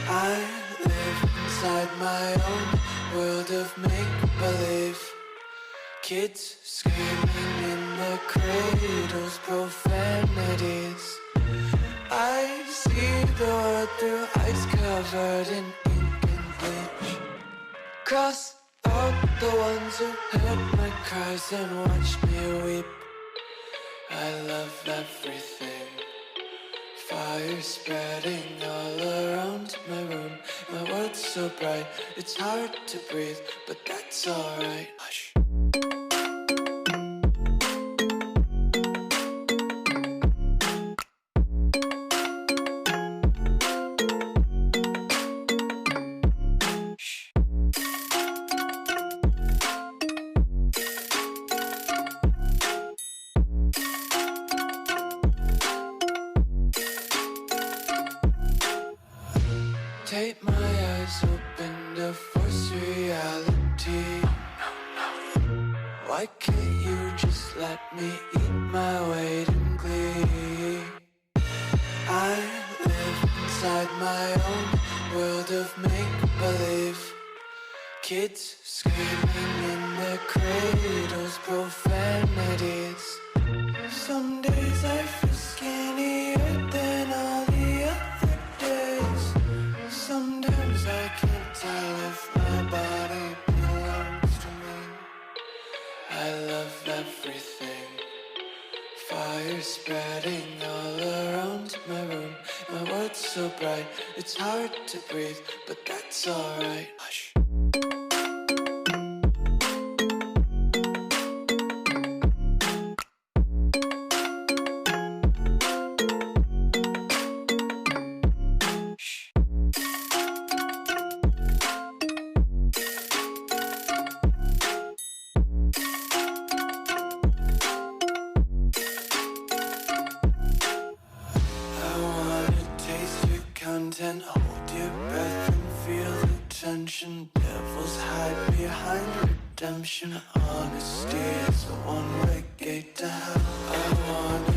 I live inside my own world of make-believe. Kids screaming in the cradles, profanities. I see the world through ice covered in ink and bleach. Cross out the ones who heard my cries and watched me weep. I love everything. Fire spreading all around my room. My world's so bright, it's hard to breathe, but that's alright. Hush. Take my eyes open to force reality. Why can't you just let me eat my weight in glee? I live inside my own world of make-believe. Kids screaming in their cradles, profanities. Some days I feel skinnier than all the other days. Sometimes I can't tell if my body belongs to me. I love everything. Fire spreading all around my room. My world's so bright, it's hard to breathe, but that's alright. Hush. Hold your breath and feel the tension. Devils hide behind redemption. Honesty is a one-way gate to hell. I wanna